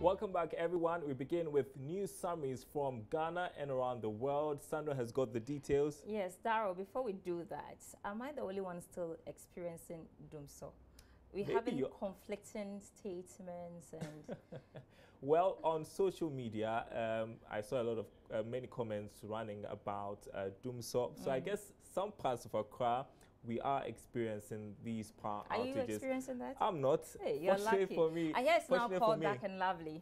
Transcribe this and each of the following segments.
Welcome back, everyone. We begin with news summaries from Ghana and around the world. Sandra has got the details. Yes, Darryl, before we do that, am I the only one still experiencing doomsday? We're having conflicting statements and... Well, on social media, I saw a lot of many comments running about doomsday. So I guess some parts of Accra, we are experiencing these power outages. Are you experiencing that? I'm not. Hey, you're lucky. For me. I hear it's now called dark and lovely.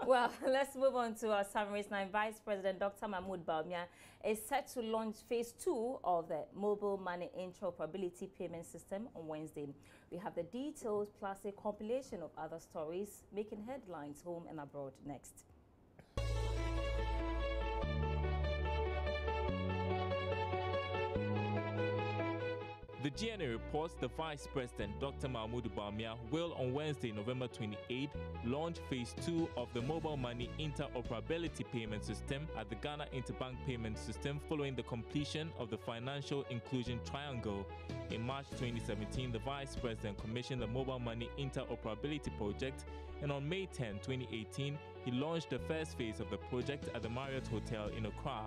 Well, let's move on to our summaries now. Vice President Dr. Mahmoud Bawumia is set to launch phase 2 of the mobile money interoperability payment system on Wednesday. We have the details plus a compilation of other stories making headlines home and abroad next. The GNA reports the Vice President, Dr. Mahmoud Bawumia, will on Wednesday, November 28, launch Phase 2 of the Mobile Money Interoperability Payment System at the Ghana Interbank Payment System following the completion of the Financial Inclusion Triangle. In March 2017, the Vice President commissioned the Mobile Money Interoperability Project, and on May 10, 2018, he launched the first phase of the project at the Marriott Hotel in Accra.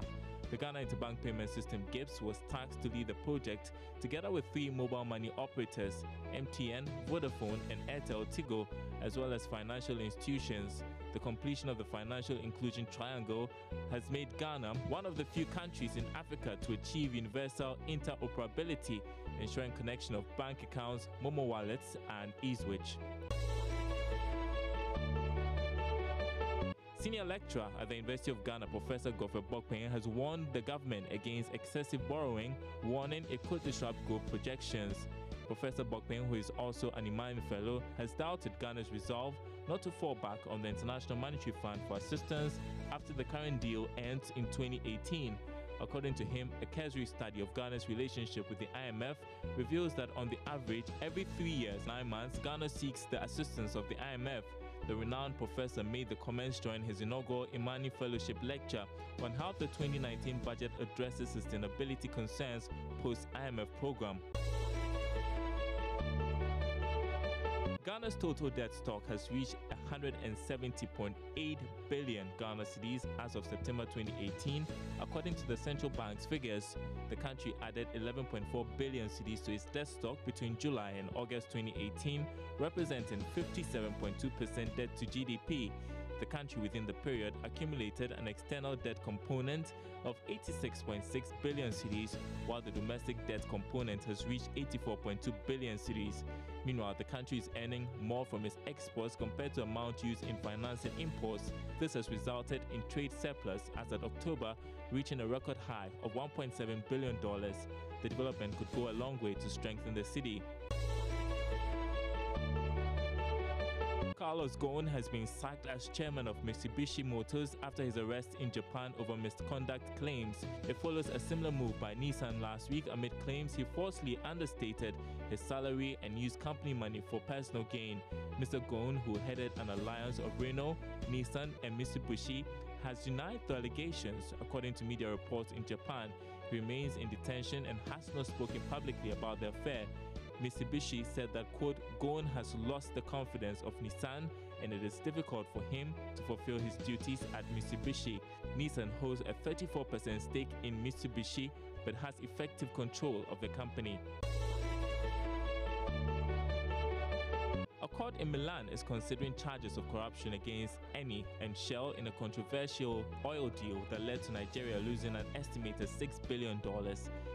The Ghana Interbank Payment System GIPS was tasked to lead the project together with 3 mobile money operators, MTN, Vodafone and Airtel Tigo, as well as financial institutions. The completion of the Financial Inclusion Triangle has made Ghana one of the few countries in Africa to achieve universal interoperability, ensuring connection of bank accounts, Momo wallets and eSwitch. Senior lecturer at the University of Ghana, Professor Godfrey Bokpeng, has warned the government against excessive borrowing, warning it could disrupt growth projections. Professor Bokpeng, who is also an Imani Fellow, has doubted Ghana's resolve not to fall back on the International Monetary Fund for assistance after the current deal ends in 2018. According to him, a cursory study of Ghana's relationship with the IMF reveals that on the average, every 3 years, 9 months, Ghana seeks the assistance of the IMF. The renowned professor made the comments during his inaugural Imani Fellowship lecture on how the 2019 budget addresses sustainability concerns post-IMF program. Ghana's total debt stock has reached 170.8 billion Ghana cedis as of September 2018. According to the central bank's figures, the country added 11.4 billion cedis to its debt stock between July and August 2018, representing 57.2% debt to GDP. The country within the period accumulated an external debt component of 86.6 billion cedis, while the domestic debt component has reached 84.2 billion cedis. Meanwhile, the country is earning more from its exports compared to amount used in financing imports. This has resulted in trade surplus as at October, reaching a record high of $1.7 billion. The development could go a long way to strengthen the city. Carlos Ghosn has been sacked as chairman of Mitsubishi Motors after his arrest in Japan over misconduct claims. It follows a similar move by Nissan last week amid claims he falsely understated his salary and used company money for personal gain. Mr. Ghosn, who headed an alliance of Renault, Nissan and Mitsubishi, has denied the allegations. According to media reports in Japan, he remains in detention and has not spoken publicly about the affair. Mitsubishi said that, quote, Ghosn has lost the confidence of Nissan and it is difficult for him to fulfill his duties at Mitsubishi. Nissan holds a 34% stake in Mitsubishi but has effective control of the company. A court in Milan is considering charges of corruption against Eni and Shell in a controversial oil deal that led to Nigeria losing an estimated $6 billion.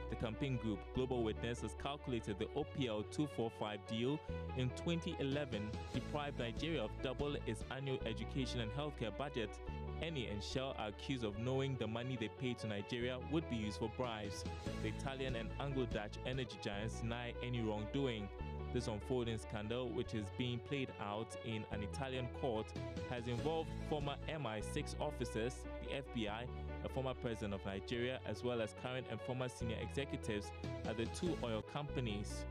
The campaign group Global Witness has calculated the OPL 245 deal in 2011 deprived Nigeria of double its annual education and healthcare budget. Eni and Shell are accused of knowing the money they paid to Nigeria would be used for bribes. The Italian and Anglo-Dutch energy giants deny any wrongdoing. This unfolding scandal, which is being played out in an Italian court, has involved former MI6 officers, the FBI, a former president of Nigeria, as well as current and former senior executives at the 2 oil companies.